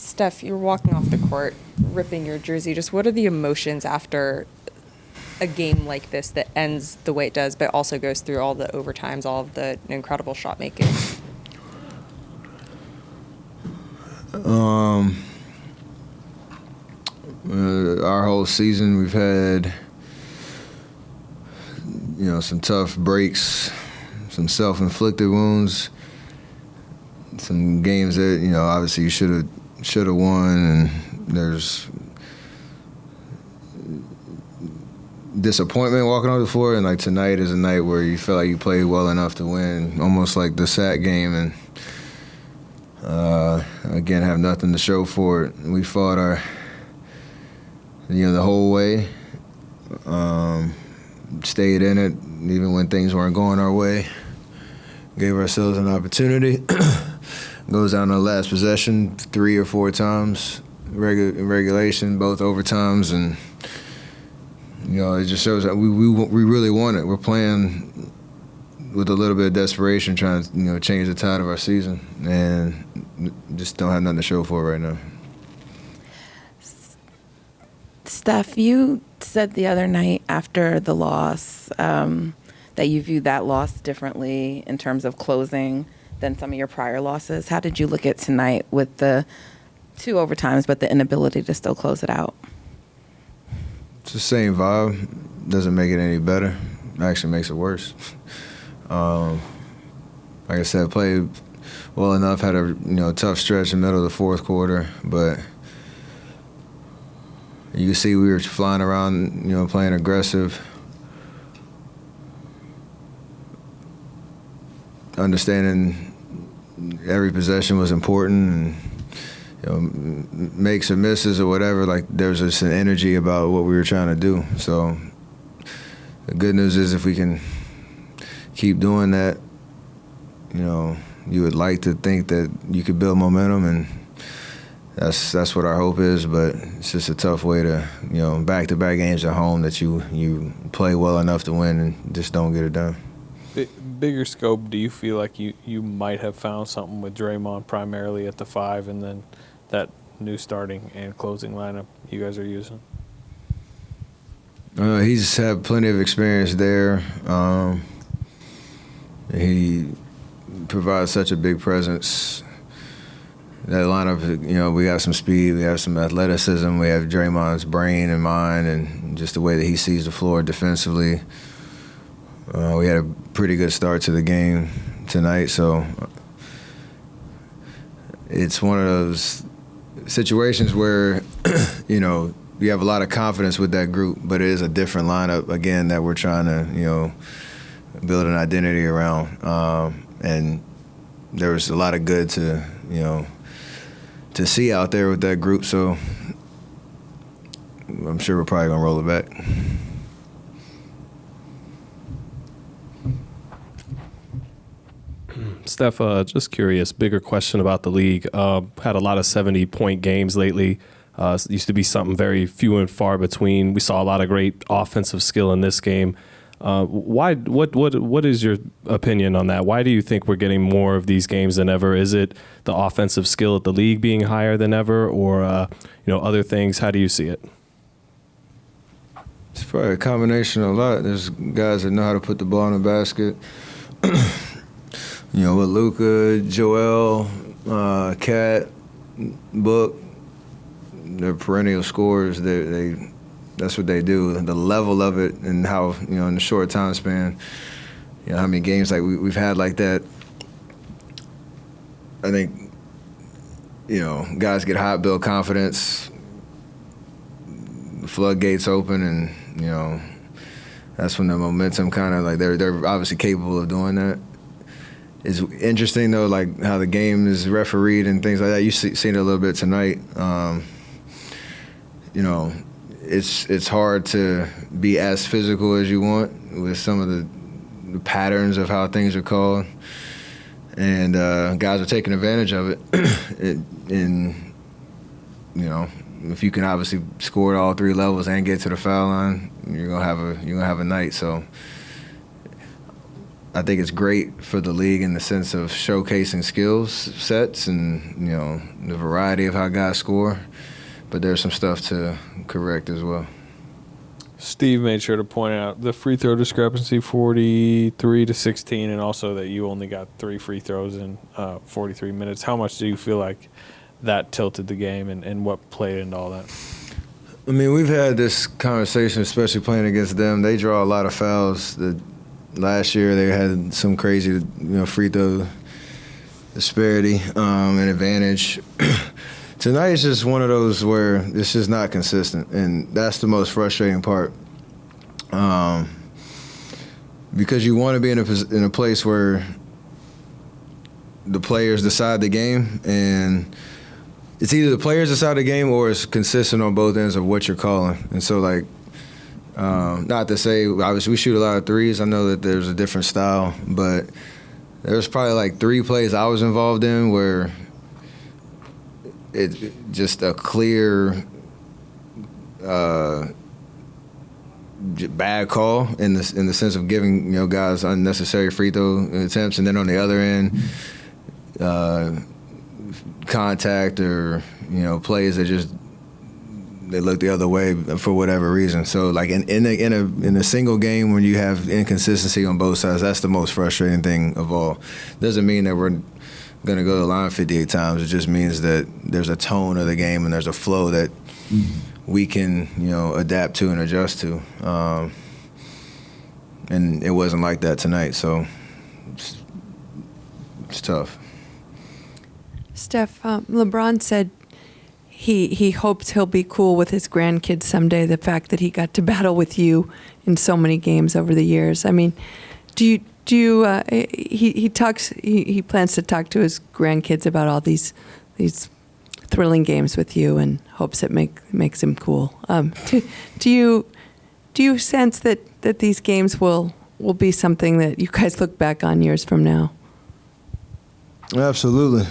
Steph, you're walking off the court, ripping your jersey. Just what are the emotions after a game like this that ends the way it does, but also goes through all the overtimes, all of the incredible shot making? Our whole season, we've had, some tough breaks, some self-inflicted wounds, some games that, obviously you should have won, and there's disappointment walking on the floor, and like tonight is a night where you feel like you played well enough to win, almost like the SAC game, and again have nothing to show for it. We fought the whole way, stayed in it even when things weren't going our way, gave ourselves an opportunity. Goes down to the last possession 3 or 4 times, regulation, both overtimes, and it just shows that we really want it. We're playing with a little bit of desperation, trying to change the tide of our season, and just don't have nothing to show for it right now. Steph, you said the other night after the loss that you viewed that loss differently in terms of closing than some of your prior losses. How did you look at tonight with the 2 overtimes, but the inability to still close it out? It's the same vibe. Doesn't make it any better. It actually makes it worse. Like I said, played well enough, had a tough stretch in the middle of the fourth quarter, but you can see we were flying around, playing aggressive, understanding every possession was important, and makes or misses or whatever, like there's just an energy about what we were trying to do. So the good news is if we can keep doing that, you would like to think that you could build momentum, and that's what our hope is, but it's just a tough way to, back-to-back games at home that you play well enough to win and just don't get it done. Bigger scope, do you feel like you might have found something with Draymond primarily at the 5 and then that new starting and closing lineup you guys are using? He's had plenty of experience there. He provides such a big presence. That lineup, we have some speed, we have some athleticism, we have Draymond's brain and mind, and just the way that he sees the floor defensively. We had a pretty good start to the game tonight, so it's one of those situations where, you have a lot of confidence with that group, but it is a different lineup, again, that we're trying to, build an identity around. And there was a lot of good to see out there with that group, so I'm sure we're probably going to roll it back. Steph, just curious, bigger question about the league. Had a lot of 70-point games lately. Used to be something very few and far between. We saw a lot of great offensive skill in this game. Why? What is your opinion on that? Why do you think we're getting more of these games than ever? Is it the offensive skill at the league being higher than ever, or other things? How do you see it? It's probably a combination of a lot. There's guys that know how to put the ball in the basket. With Luka, Joel, Cat, Book, they're perennial scorers. That's what they do. The level of it and how, in the short time span, how many games like we've had like that. I think, guys get hot, build confidence, the floodgates open, and, that's when the momentum kind of like they're obviously capable of doing that. It's interesting, though, like how the game is refereed and things like that. You've seen it a little bit tonight. It's hard to be as physical as you want with some of the patterns of how things are called. And guys are taking advantage of it. And, if you can obviously score at all 3 levels and get to the foul line, you're gonna have a night. So I think it's great for the league in the sense of showcasing skills sets and, the variety of how guys score. But there's some stuff to correct as well. Steve made sure to point out the free throw discrepancy, 43-16, and also that you only got 3 free throws in 43 minutes. How much do you feel like that tilted the game, and what played into all that? I mean, we've had this conversation, especially playing against them. They draw a lot of fouls. Last year they had some crazy, free throw disparity and advantage. Tonight is just one of those where it's just not consistent, and that's the most frustrating part. Because you want to be in a place where the players decide the game, and it's either the players decide the game or it's consistent on both ends of what you're calling. And so, not to say, obviously we shoot a lot of threes. I know that there's a different style, but there's probably 3 plays I was involved in where it just a clear bad call in the sense of giving guys unnecessary free throw attempts, and then on the other end, contact or plays that just they look the other way for whatever reason. So in a single game when you have inconsistency on both sides, that's the most frustrating thing of all. Doesn't mean that we're going to go to the line 58 times. It just means that there's a tone of the game and there's a flow that we can, adapt to and adjust to. And it wasn't like that tonight, so it's tough. Steph, LeBron said he hopes he'll be cool with his grandkids someday, the fact that he got to battle with you in so many games over the years. I mean, he plans to talk to his grandkids about all these thrilling games with you and hopes it makes him cool. Do you sense that these games will be something that you guys look back on years from now? Absolutely.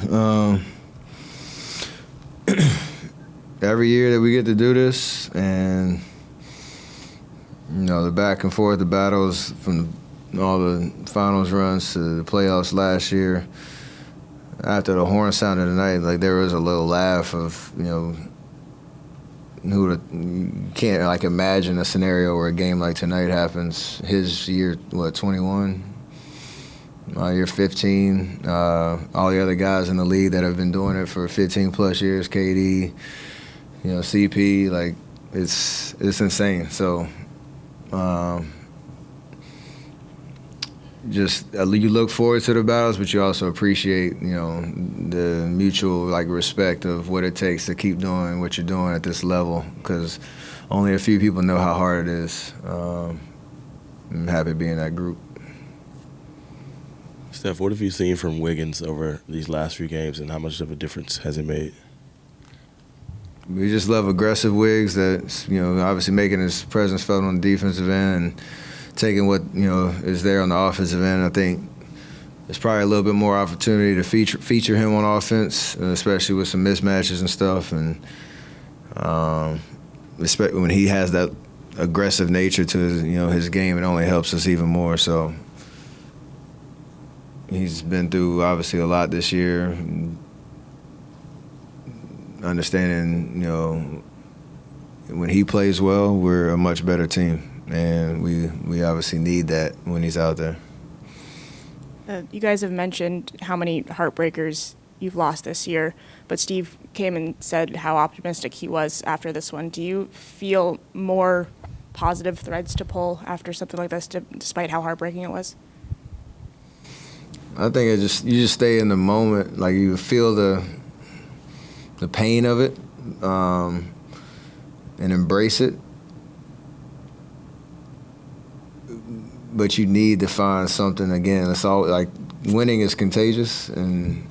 Every year that we get to do this, and the back and forth, the battles from all the finals runs to the playoffs last year. After the horn sounded tonight, there was a little laugh of, you can't imagine a scenario where a game like tonight happens. His year, 21? My year 15. All the other guys in the league that have been doing it for 15 plus years, KD, CP, it's insane. So, you look forward to the battles, but you also appreciate, the mutual respect of what it takes to keep doing what you're doing at this level, because only a few people know how hard it is. I'm happy to be in that group. Steph, what have you seen from Wiggins over these last few games, and how much of a difference has it made? We just love aggressive Wiggs that's, obviously making his presence felt on the defensive end and taking what, is there on the offensive end. I think there's probably a little bit more opportunity to feature him on offense, especially with some mismatches and stuff. And especially when he has that aggressive nature to his game, it only helps us even more. So he's been through, obviously, a lot this year. Understanding, when he plays well, we're a much better team, and we obviously need that when he's out there. You guys have mentioned how many heartbreakers you've lost this year, but Steve came and said how optimistic he was after this one. Do you feel more positive threads to pull after something like this, despite how heartbreaking it was? I think you just stay in the moment, you feel the pain of it, and embrace it. But you need to find something again. It's all winning is contagious, and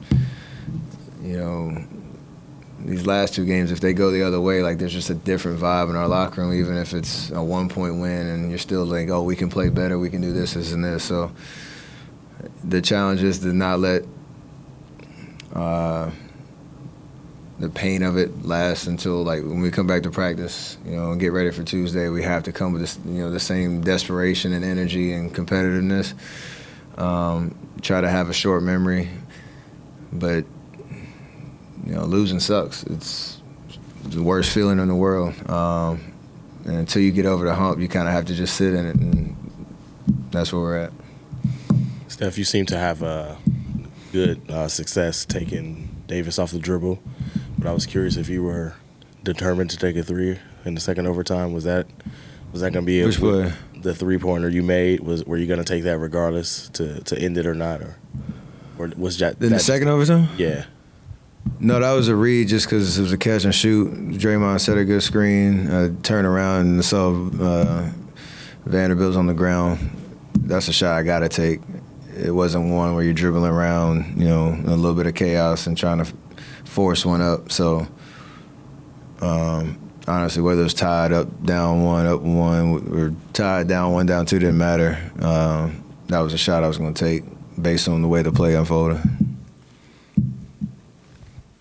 these last 2 games, if they go the other way, there's just a different vibe in our locker room, even if it's a 1-point win, and you're still oh, we can play better, we can do this and this. So the challenge is to not let the pain of it last until when we come back to practice, and get ready for Tuesday. We have to come with this, the same desperation and energy and competitiveness. Try to have a short memory, but losing sucks. It's the worst feeling in the world. And until you get over the hump, you kind of have to just sit in it, and that's where we're at. Steph, you seem to have good success taking Davis off the dribble, but I was curious if you were determined to take a three in the second overtime. Was that going to be Which play? The 3-pointer you made? Were you going to take that regardless to end it or not, or was that In the second overtime? Yeah. No, that was a read just because it was a catch and shoot. Draymond set a good screen. I turned around and saw Vanderbilt's on the ground. That's a shot I got to take. It wasn't one where you're dribbling around, a little bit of chaos and trying to force one up. So, honestly, whether it was tied up one, or tied down 1, down 2, didn't matter. That was a shot I was going to take based on the way the play unfolded.